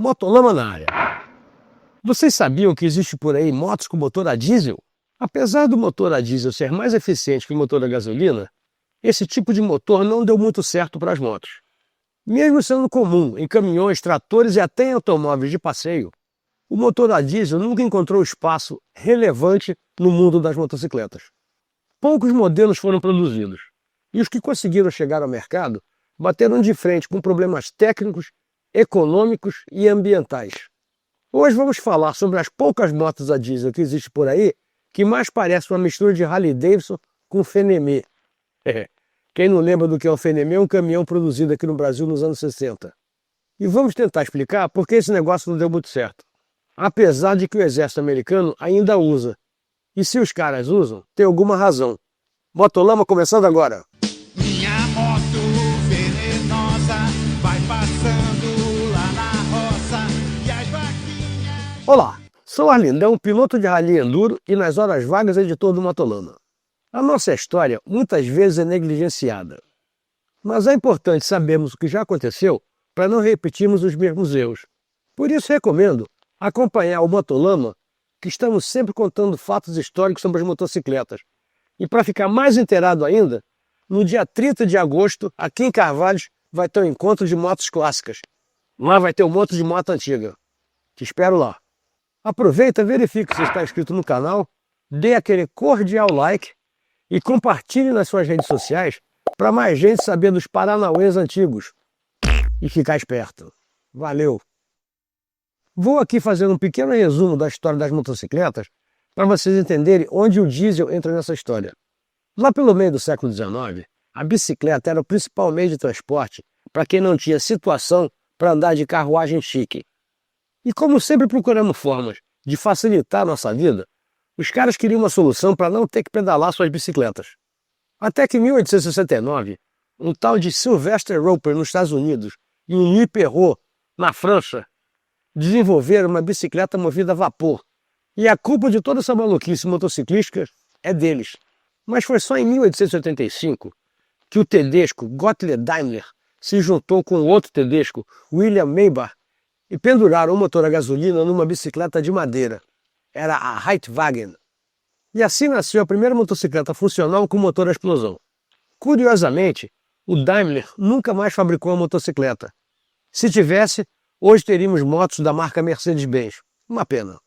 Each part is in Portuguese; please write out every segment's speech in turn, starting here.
Motolama na área. Vocês sabiam que existe por aí motos com motor a diesel? Apesar do motor a diesel ser mais eficiente que o motor a gasolina, esse tipo de motor não deu muito certo para as motos. Mesmo sendo comum em caminhões, tratores e até em automóveis de passeio, o motor a diesel nunca encontrou espaço relevante no mundo das motocicletas. Poucos modelos foram produzidos, e os que conseguiram chegar ao mercado bateram de frente com problemas técnicos, econômicos e ambientais. Hoje vamos falar sobre as poucas motos a diesel que existem por aí, que mais parecem uma mistura de Harley Davidson com Fenemê. Quem não lembra do que é um Fenemê? É um caminhão produzido aqui no Brasil nos anos 60. E vamos tentar explicar por que esse negócio não deu muito certo. Apesar de que o exército americano ainda usa. E se os caras usam, tem alguma razão. Motolama começando agora. Minha moto venenosa vai passando lá na roça e as vaquinhas... Olá, sou Arlindão, piloto de rally enduro e nas horas vagas editor do Motolama. A nossa história muitas vezes é negligenciada. Mas é importante sabermos o que já aconteceu para não repetirmos os mesmos erros. Por isso recomendo acompanhar o Motolama, que estamos sempre contando fatos históricos sobre as motocicletas. E para ficar mais inteirado ainda, no dia 30 de agosto, aqui em Carvalhos, vai ter um encontro de motos clássicas. Lá vai ter um monte de moto antiga. Te espero lá. Aproveita, verifique se está inscrito no canal, dê aquele cordial like e compartilhe nas suas redes sociais para mais gente saber dos paranauês antigos e ficar esperto. Valeu! Vou aqui fazer um pequeno resumo da história das motocicletas para vocês entenderem onde o diesel entra nessa história. Lá pelo meio do século XIX, a bicicleta era o principal meio de transporte para quem não tinha situação para andar de carruagem chique. E como sempre procuramos formas de facilitar a nossa vida, os caras queriam uma solução para não ter que pedalar suas bicicletas. Até que em 1869, um tal de Sylvester Roper nos Estados Unidos e um Louis Perrault na França desenvolveram uma bicicleta movida a vapor. E a culpa de toda essa maluquice motociclística é deles. Mas foi só em 1885 que o tedesco Gottlieb Daimler se juntou com outro tedesco, William Maybach, e penduraram um motor a gasolina numa bicicleta de madeira. Era a Reitwagen. E assim nasceu a primeira motocicleta funcional com motor a explosão. Curiosamente, o Daimler nunca mais fabricou uma motocicleta. Se tivesse, hoje teríamos motos da marca Mercedes-Benz. Uma pena.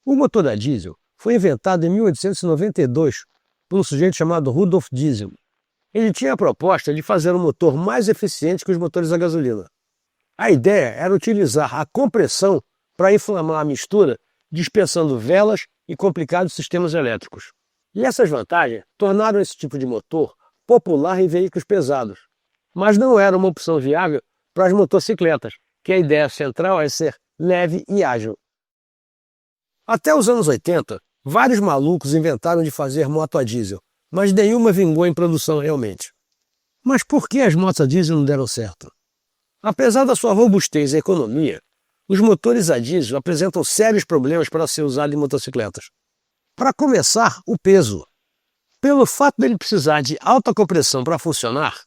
O motor a diesel foi inventado em 1892 por um sujeito chamado Rudolf Diesel. Ele tinha a proposta de fazer um motor mais eficiente que os motores a gasolina. A ideia era utilizar a compressão para inflamar a mistura, dispensando velas e complicados sistemas elétricos. E essas vantagens tornaram esse tipo de motor popular em veículos pesados. Mas não era uma opção viável para as motocicletas, que a ideia central é ser leve e ágil. Até os anos 80, vários malucos inventaram de fazer moto a diesel, mas nenhuma vingou em produção realmente. Mas por que as motos a diesel não deram certo? Apesar da sua robustez e economia, os motores a diesel apresentam sérios problemas para ser usado em motocicletas. Para começar, o peso. Pelo fato dele precisar de alta compressão para funcionar,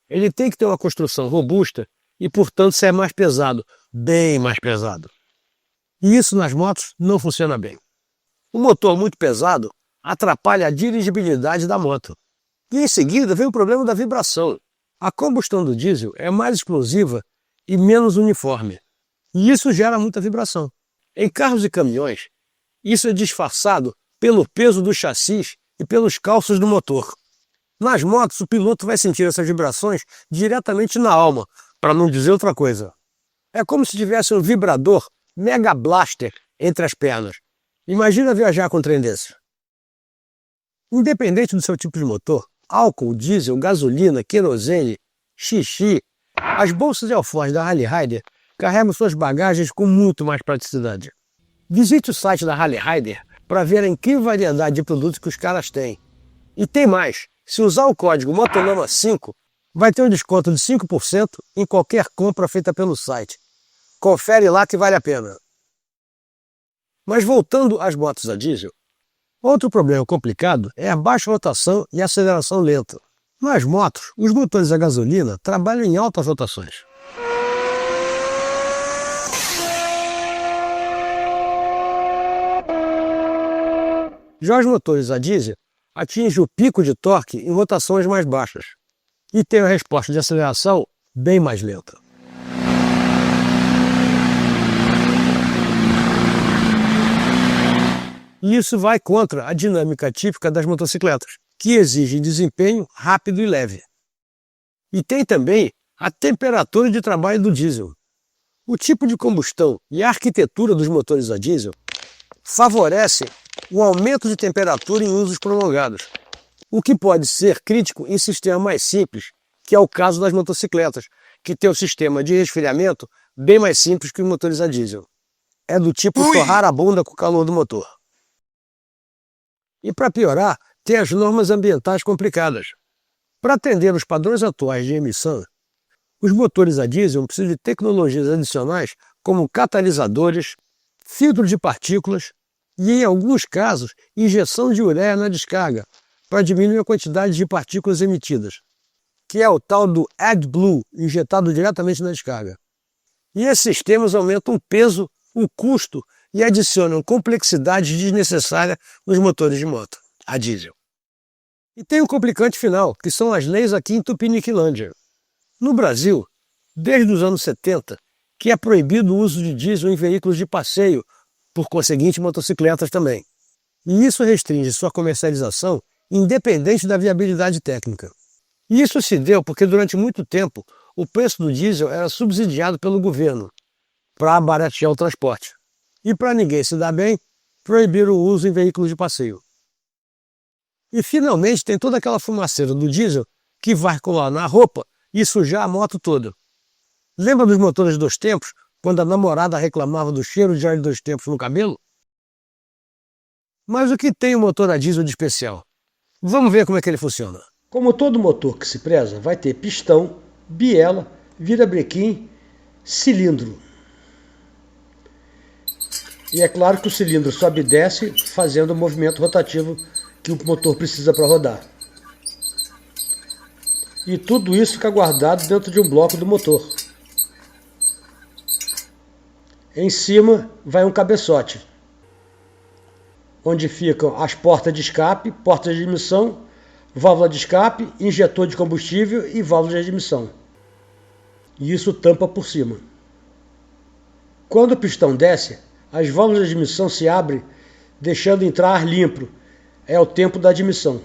ele tem que ter uma construção robusta e, portanto, ser mais pesado, bem mais pesado. E isso nas motos não funciona bem. O motor muito pesado atrapalha a dirigibilidade da moto. E em seguida vem o problema da vibração. A combustão do diesel é mais explosiva e menos uniforme. E isso gera muita vibração. Em carros e caminhões, isso é disfarçado pelo peso do chassis e pelos calços do motor. Nas motos, o piloto vai sentir essas vibrações diretamente na alma, para não dizer outra coisa. É como se tivesse um vibrador Mega Blaster entre as pernas. Imagina viajar com um trem desse. Independente do seu tipo de motor, álcool, diesel, gasolina, querosene, xixi, as bolsas e alforjes da Harley Rider carregam suas bagagens com muito mais praticidade. Visite o site da Harley Rider para ver a incrível variedade de produtos que os caras têm. E tem mais, se usar o código MOTOLAMA5, vai ter um desconto de 5% em qualquer compra feita pelo site. Confere lá que vale a pena. Mas voltando às motos a diesel, outro problema complicado é a baixa rotação e aceleração lenta. Nas motos, os motores a gasolina trabalham em altas rotações. Já os motores a diesel atingem o pico de torque em rotações mais baixas e têm a resposta de aceleração bem mais lenta. E isso vai contra a dinâmica típica das motocicletas, que exigem desempenho rápido e leve. E tem também a temperatura de trabalho do diesel. O tipo de combustão e a arquitetura dos motores a diesel favorecem o aumento de temperatura em usos prolongados, o que pode ser crítico em sistemas mais simples, que é o caso das motocicletas, que tem o sistema de resfriamento bem mais simples que os motores a diesel. É do tipo torrar a bunda com o calor do motor. E para piorar, tem as normas ambientais complicadas. Para atender os padrões atuais de emissão, os motores a diesel precisam de tecnologias adicionais como catalisadores, filtro de partículas e, em alguns casos, injeção de ureia na descarga para diminuir a quantidade de partículas emitidas, que é o tal do AdBlue, injetado diretamente na descarga. E esses sistemas aumentam o peso, o custo e adicionam complexidade desnecessária nos motores de moto a diesel. E tem um complicante final, que são as leis aqui em Tupiniquilândia. No Brasil, desde os anos 70, que é proibido o uso de diesel em veículos de passeio, por conseguinte motocicletas também. E isso restringe sua comercialização independente da viabilidade técnica. E isso se deu porque durante muito tempo o preço do diesel era subsidiado pelo governo para baratear o transporte. E para ninguém se dar bem, proibiram o uso em veículos de passeio. E finalmente tem toda aquela fumaceira do diesel que vai colar na roupa e sujar a moto toda. Lembra dos motores 2 tempos, quando a namorada reclamava do cheiro de óleo 2 tempos no cabelo? Mas o que tem o motor a diesel de especial? Vamos ver como é que ele funciona. Como todo motor que se preza, vai ter pistão, biela, virabrequim, cilindro. E é claro que o cilindro sobe e desce fazendo o movimento rotativo que o motor precisa para rodar. E tudo isso fica guardado dentro de um bloco do motor. Em cima vai um cabeçote, onde ficam as portas de escape, portas de admissão, válvula de escape, injetor de combustível e válvula de admissão. E isso tampa por cima. Quando o pistão desce, as válvulas de admissão se abrem, deixando entrar ar limpo. É o tempo da admissão.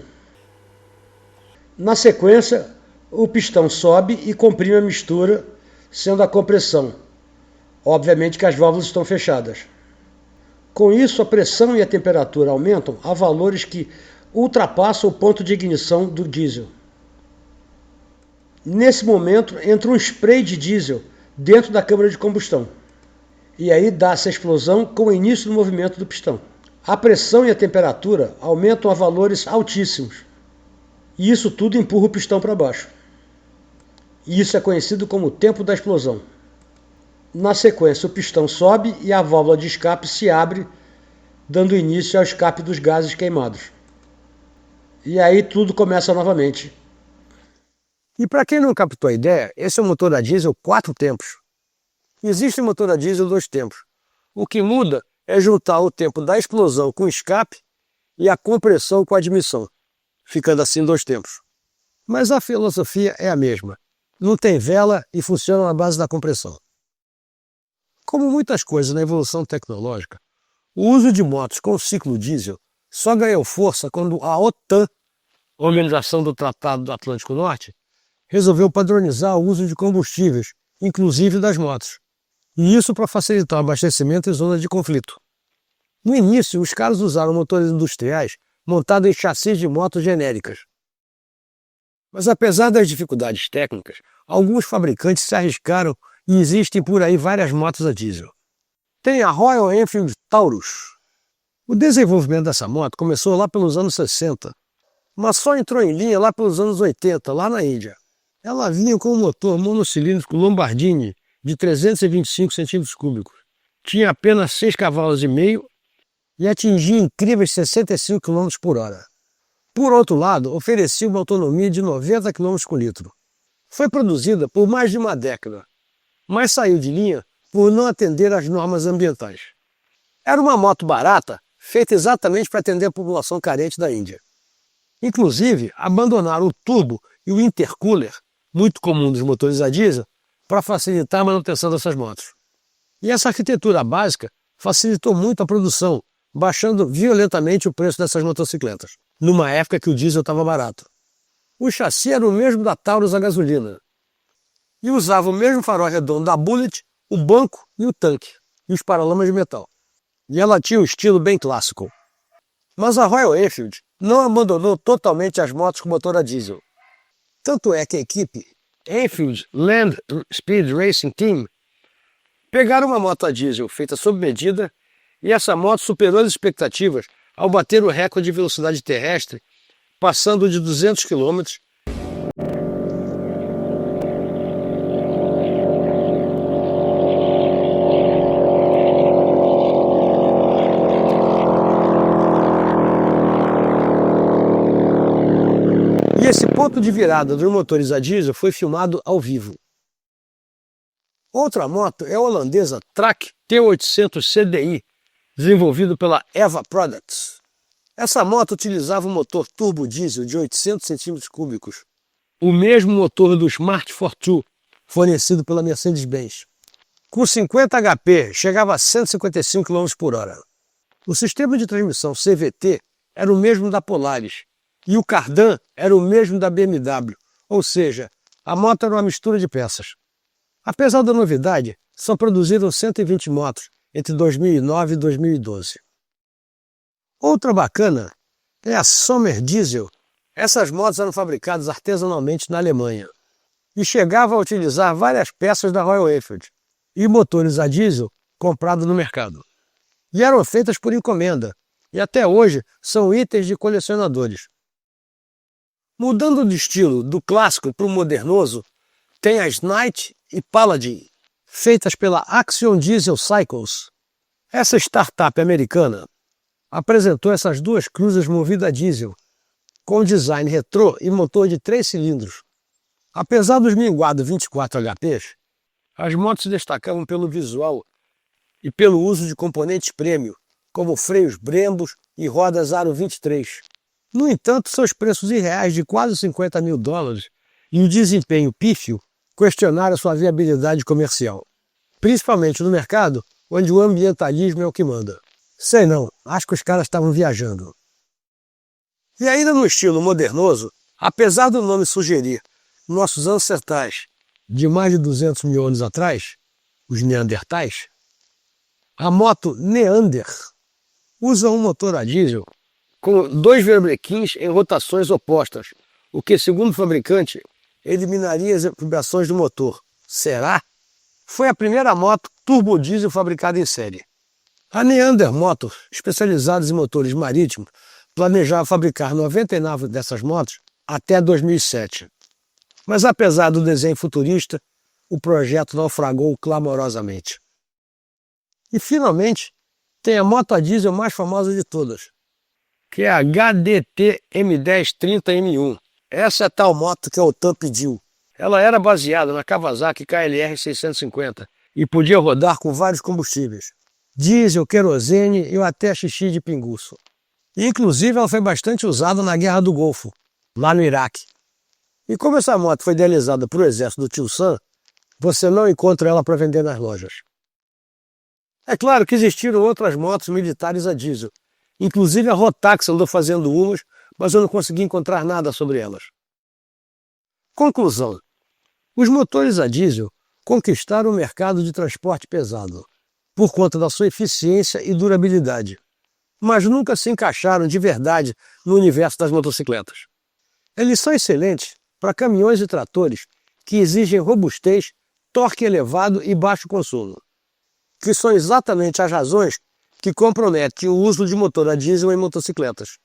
Na sequência, o pistão sobe e comprime a mistura, sendo a compressão. Obviamente que as válvulas estão fechadas. Com isso, a pressão e a temperatura aumentam a valores que ultrapassam o ponto de ignição do diesel. Nesse momento, entra um spray de diesel dentro da câmara de combustão. E aí dá-se a explosão com o início do movimento do pistão. A pressão e a temperatura aumentam a valores altíssimos. E isso tudo empurra o pistão para baixo. E isso é conhecido como o tempo da explosão. Na sequência, o pistão sobe e a válvula de escape se abre, dando início ao escape dos gases queimados. E aí tudo começa novamente. E para quem não captou a ideia, esse é um motor a diesel 4 tempos. Existe motor a diesel 2 tempos. O que muda é juntar o tempo da explosão com o escape e a compressão com a admissão, ficando assim 2 tempos. Mas a filosofia é a mesma. Não tem vela e funciona na base da compressão. Como muitas coisas na evolução tecnológica, o uso de motos com ciclo diesel só ganhou força quando a OTAN, Organização do Tratado do Atlântico Norte, resolveu padronizar o uso de combustíveis, inclusive das motos. E isso para facilitar o abastecimento em zonas de conflito. No início, os caras usaram motores industriais montados em chassis de motos genéricas. Mas apesar das dificuldades técnicas, alguns fabricantes se arriscaram e existem por aí várias motos a diesel. Tem a Royal Enfield Taurus. O desenvolvimento dessa moto começou lá pelos anos 60, mas só entrou em linha lá pelos anos 80, lá na Índia. Ela vinha com um motor monocilíndrico Lombardini de 325 cm3. Tinha apenas 6,5 cavalos e atingia incríveis 65 km por hora. Por outro lado, oferecia uma autonomia de 90 km por litro. Foi produzida por mais de uma década, mas saiu de linha por não atender às normas ambientais. Era uma moto barata feita exatamente para atender a população carente da Índia. Inclusive, abandonaram o turbo e o intercooler, muito comum dos motores a diesel, para facilitar a manutenção dessas motos. E essa arquitetura básica facilitou muito a produção, baixando violentamente o preço dessas motocicletas, numa época que o diesel estava barato. O chassi era o mesmo da Taurus a gasolina, e usava o mesmo farol redondo da Bullitt, o banco e o tanque, e os paralamas de metal. E ela tinha um estilo bem clássico. Mas a Royal Enfield não abandonou totalmente as motos com motor a diesel. Tanto é que a equipe Enfield Land Speed Racing Team pegaram uma moto a diesel feita sob medida e essa moto superou as expectativas ao bater o recorde de velocidade terrestre, passando de 200 km. E esse ponto de virada dos motores a diesel foi filmado ao vivo. Outra moto é a holandesa Track T800 CDI, desenvolvido pela EVA Products. Essa moto utilizava um motor turbo diesel de 800 cm3, o mesmo motor do Smart Fortwo, fornecido pela Mercedes-Benz. Com 50 HP, chegava a 155 km/h. O sistema de transmissão CVT era o mesmo da Polaris, e o cardan era o mesmo da BMW, ou seja, a moto era uma mistura de peças. Apesar da novidade, só produziram 120 motos entre 2009 e 2012. Outra bacana é a Sommer Diesel. Essas motos eram fabricadas artesanalmente na Alemanha e chegavam a utilizar várias peças da Royal Enfield e motores a diesel comprados no mercado. E eram feitas por encomenda e até hoje são itens de colecionadores. Mudando de estilo do clássico para o modernoso, tem as Knight e Paladin, feitas pela Axion Diesel Cycles. Essa startup americana apresentou essas duas cruzes movidas a diesel, com design retrô e motor de 3 cilindros. Apesar dos minguados 24 HPs, as motos se destacavam pelo visual e pelo uso de componentes premium, como freios Brembos e rodas Aro 23. No entanto, seus preços irreais de quase $50 mil e o desempenho pífio questionaram sua viabilidade comercial, principalmente no mercado onde o ambientalismo é o que manda. Sei não, acho que os caras estavam viajando. E ainda no estilo modernoso, apesar do nome sugerir nossos ancestrais de mais de 200 mil anos atrás, os neandertais, a moto Neander usa um motor a diesel com 2 virabrequins em rotações opostas, o que, segundo o fabricante, eliminaria as vibrações do motor. Será? Foi a primeira moto turbo diesel fabricada em série. A Neander Motors, especializada em motores marítimos, planejava fabricar 99 dessas motos até 2007. Mas apesar do desenho futurista, o projeto naufragou clamorosamente. E finalmente, tem a moto a diesel mais famosa de todas, que é a HDT M1030M1. Essa é a tal moto que a Otan pediu. Ela era baseada na Kawasaki KLR 650 e podia rodar com vários combustíveis: diesel, querosene e até xixi de pinguço. Inclusive, ela foi bastante usada na Guerra do Golfo, lá no Iraque. E como essa moto foi idealizada para o exército do tio Sam, você não encontra ela para vender nas lojas. É claro que existiram outras motos militares a diesel, inclusive a Rotax andou fazendo umas, mas eu não consegui encontrar nada sobre elas. Conclusão: os motores a diesel conquistaram o mercado de transporte pesado, por conta da sua eficiência e durabilidade, mas nunca se encaixaram de verdade no universo das motocicletas. Eles são excelentes para caminhões e tratores que exigem robustez, torque elevado e baixo consumo, que são exatamente as razões que comprometem o uso de motor a diesel em motocicletas.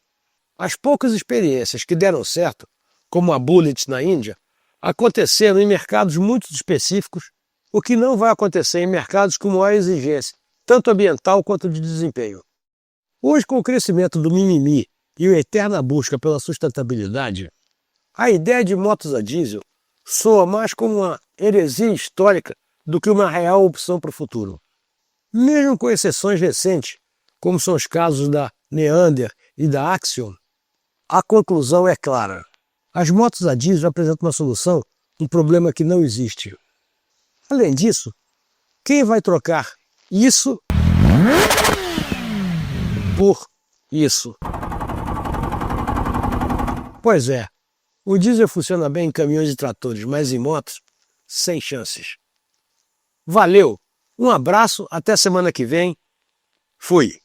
As poucas experiências que deram certo, como a Bullitt na Índia, aconteceram em mercados muito específicos, o que não vai acontecer em mercados com maior exigência, tanto ambiental quanto de desempenho. Hoje, com o crescimento do mimimi e a eterna busca pela sustentabilidade, a ideia de motos a diesel soa mais como uma heresia histórica do que uma real opção para o futuro. Mesmo com exceções recentes, como são os casos da Neander e da Axion, a conclusão é clara. As motos a diesel apresentam uma solução, um problema que não existe. Além disso, quem vai trocar isso por isso? Pois é, o diesel funciona bem em caminhões e tratores, mas em motos, sem chances. Valeu, um abraço, até semana que vem. Fui!